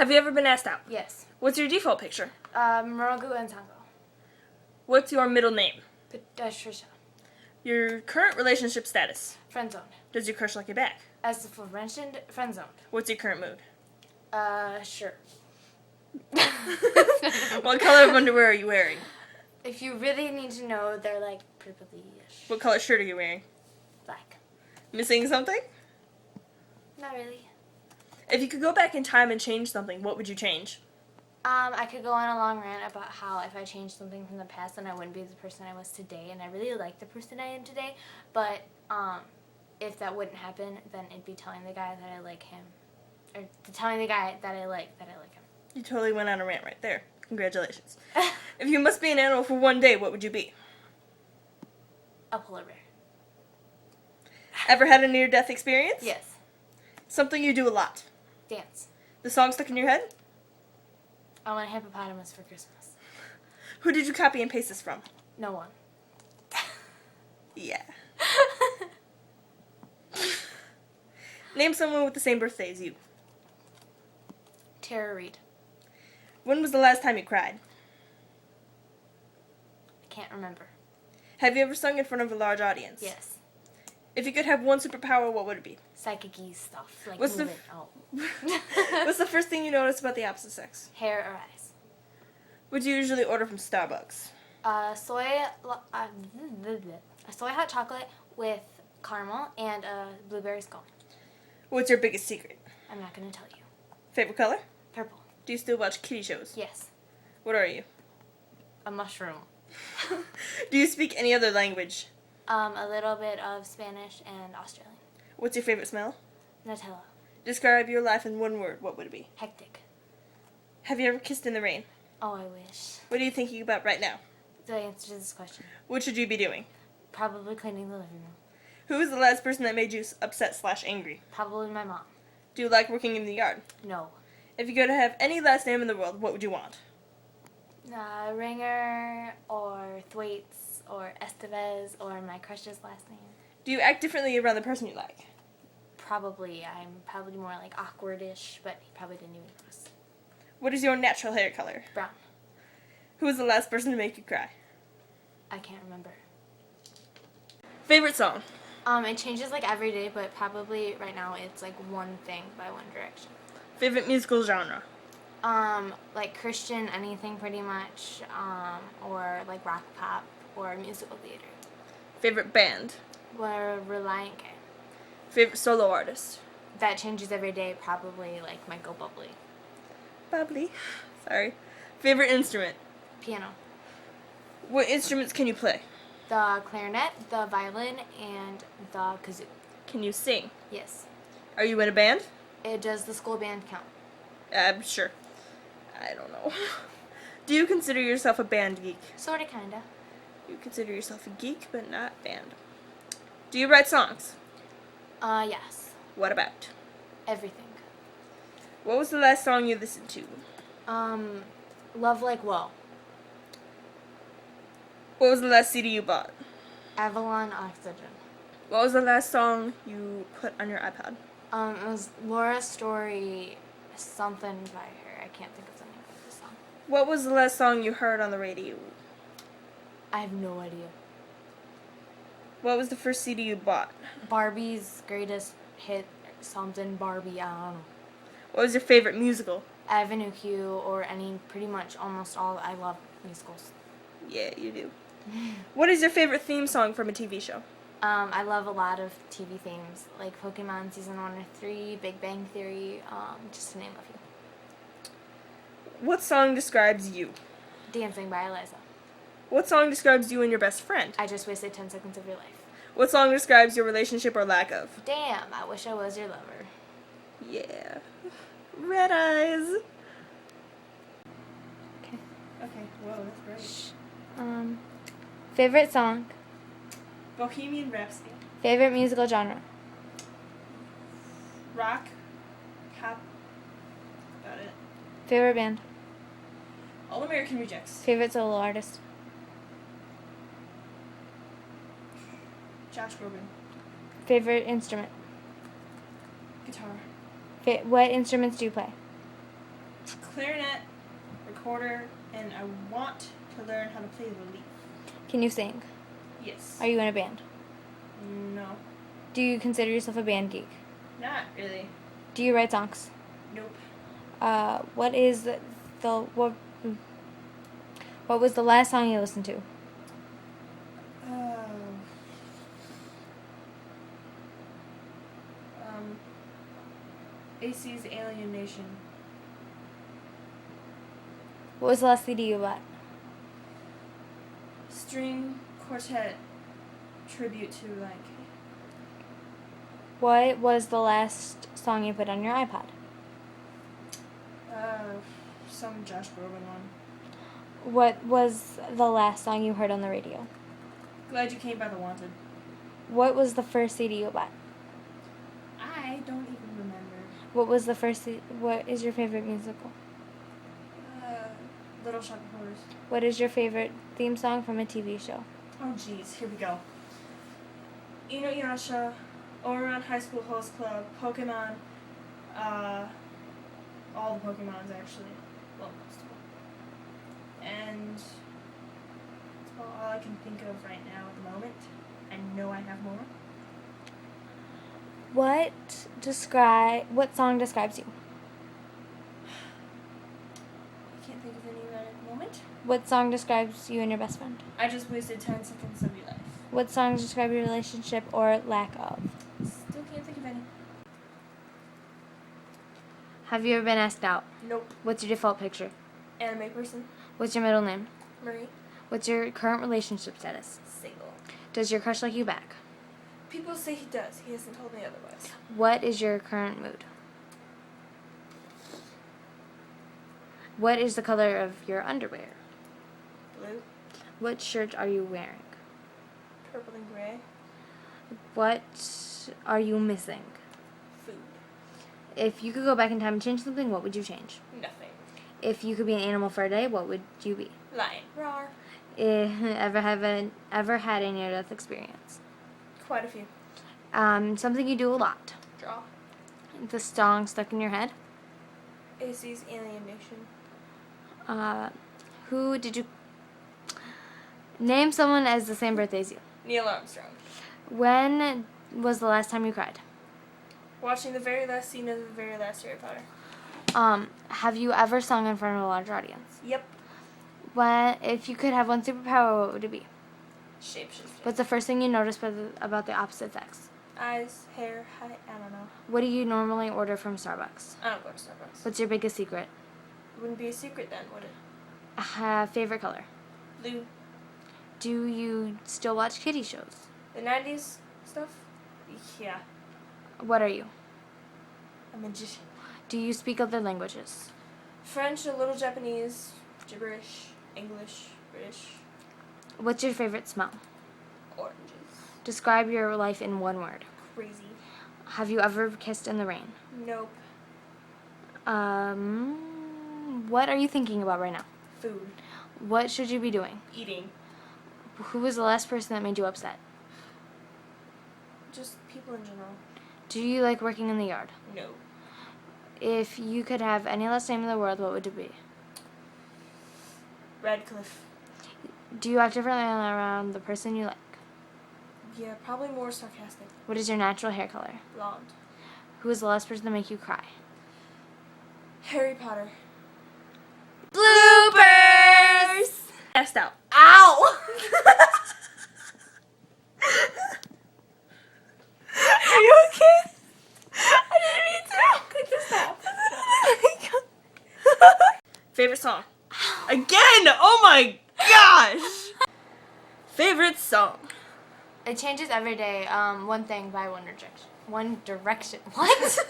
Have you ever been asked out? Yes. What's your default picture? Morogu and Sango. What's your middle name? Trisha. Your current relationship status? Friend zoned. Does your crush like you back? As aforementioned, friend zoned. What's your current mood? Sure. What color of underwear are you wearing? If you really need to know, they're like purpley-ish. What color shirt are you wearing? Black. Missing something? Not really. If you could go back in time and change something, what would you change? I could go on a long rant about how if I changed something from the past, then I wouldn't be the person I was today, and I really like the person I am today. But if that wouldn't happen, then it'd be telling the guy that I like him, or telling the guy that I like him. You totally went on a rant right there. Congratulations. If you must be an animal for one day, what would you be? A polar bear. Ever had a near-death experience? Yes. Something you do a lot. Dance. The song stuck in your head? I want a hippopotamus for Christmas. Who did you copy and paste this from? No one. Yeah. Name someone with the same birthday as you. Tara Reid. When was the last time you cried? I can't remember. Have you ever sung in front of a large audience? Yes. If you could have one superpower, what would it be? Psychic-y stuff. Like What's moving. What's the first thing you notice about the opposite sex? Hair or eyes. What do you usually order from Starbucks? A soy hot chocolate with caramel and a blueberry skull. What's your biggest secret? I'm not going to tell you. Favorite color? Purple. Do you still watch kitty shows? Yes. What are you? A mushroom. Do you speak any other language? A little bit of Spanish and Australian. What's your favorite smell? Nutella. Describe your life in one word. What would it be? Hectic. Have you ever kissed in the rain? Oh, I wish. What are you thinking about right now? The answer to this question. What should you be doing? Probably cleaning the living room. Who was the last person that made you upset/angry? Probably my mom. Do you like working in the yard? No. If you could have any last name in the world, what would you want? Ringer or Thwaites or Estevez or my crush's last name. Do you act differently around the person you like? Probably. I'm probably more like awkward-ish, but he probably didn't even notice. What is your natural hair color? Brown. Who was the last person to make you cry? I can't remember. Favorite song? It changes like every day, but probably right now it's like One Thing by One Direction. Favorite musical genre? Like Christian anything pretty much, or like rock pop or musical theater. Favorite band? We're Reliant K. Favorite solo artist? That changes every day, probably like Michael Bublé. Bubbly. Sorry. Favorite instrument? Piano. What instruments can you play? The clarinet, the violin, and the kazoo. Can you sing? Yes. Are you in a band? Does the school band count? Sure. I don't know. Do you consider yourself a band geek? Sorta, kinda. You consider yourself a geek, but not band. Do you write songs? Yes. What about? Everything. What was the last song you listened to? Love Like Whoa. What was the last CD you bought? Avalon Oxygen. What was the last song you put on your iPod? It was Laura's Story, something by her. I can't think of the name of the song. What was the last song you heard on the radio? I have no idea. What was the first CD you bought? Barbie's Greatest Hit, something Barbie, I don't know. What was your favorite musical? Avenue Q or pretty much almost all. I love musicals. Yeah, you do. What is your favorite theme song from a TV show? I love a lot of TV themes, like Pokemon Season 1 or 3, Big Bang Theory, just to name a few. What song describes you? Dancing by Eliza. What song describes you and your best friend? I just wasted 10 seconds of your life. What song describes your relationship or lack of? Damn, I wish I was your lover. Yeah. Red eyes. Okay. Okay, whoa, that's great. Favorite song? Bohemian Rhapsody. Favorite musical genre? Rock. Pop. Got it. Favorite band? All American Rejects. Favorite solo artist? Josh Groban. Favorite instrument? Guitar. What instruments do you play? clarinet, recorder, and I want to learn how to play the leaf. Can you sing? Yes. Are you in a band? No. Do you consider yourself a band geek? Not really. Do you write songs? Nope. What is what was the last song you listened to? AC's Alien Nation. What was the last CD you bought? String quartet tribute to Lion King. What was the last song you put on your iPod? Some Josh Groban one. What was the last song you heard on the radio? Glad You Came by The Wanted. What was the first CD you bought? I don't even remember. What was the first what is your favorite musical? Little Shop of Horrors. What is your favorite theme song from a TV show? Oh jeez, here we go. Inuyasha, Ouran High School Host Club, Pokemon, all the Pokemons actually. Well, most of them. And that's all I can think of right now at the moment. I know I have more. What song describes you? I can't think of any right at the moment. What song describes you and your best friend? I just wasted 10 seconds of your life. What songs describe your relationship or lack of? Still can't think of any. Have you ever been asked out? Nope. What's your default picture? Anime person. What's your middle name? Marie. What's your current relationship status? Single. Does your crush like you back? People say he does. He hasn't told me otherwise. What is your current mood? What is the color of your underwear? Blue. What shirt are you wearing? Purple and gray. What are you missing? Food. If you could go back in time and change something, what would you change? Nothing. If you could be an animal for a day, what would you be? Lion. Roar. Ever had a near-death experience? Quite a few. Something you do a lot. Draw. The song stuck in your head. AC's Alien Nation. Who did you... Name someone as the same birthday as you. Neil Armstrong. When was the last time you cried? Watching the very last scene of the very last Harry Potter. Have you ever sung in front of a large audience? Yep. If you could have one superpower, what would it be? Shapeshifting. What's the first thing you notice about the opposite sex? Eyes, hair, height, I don't know. What do you normally order from Starbucks? I don't go to Starbucks. What's your biggest secret? It wouldn't be a secret then, would it? Favorite color? Blue. Do you still watch kiddie shows? The 90s stuff? Yeah. What are you? A magician. Do you speak other languages? French, a little Japanese, gibberish, English, British. What's your favorite smell? Oranges. Describe your life in one word. Crazy. Have you ever kissed in the rain? Nope. What are you thinking about right now? Food. What should you be doing? Eating. Who was the last person that made you upset? Just people in general. Do you like working in the yard? No. If you could have any last name in the world, what would it be? Radcliffe. Do you act differently around the person you like? Yeah, probably more sarcastic. What is your natural hair color? Blonde. Who was the last person to make you cry? Harry Potter. Bloopers! Passed out. Ow! Are you okay? I didn't mean to. Click this out. Favorite song? Again! Oh my gosh! Favorite song? It changes every day. One Thing by One Direction. One Direction. What?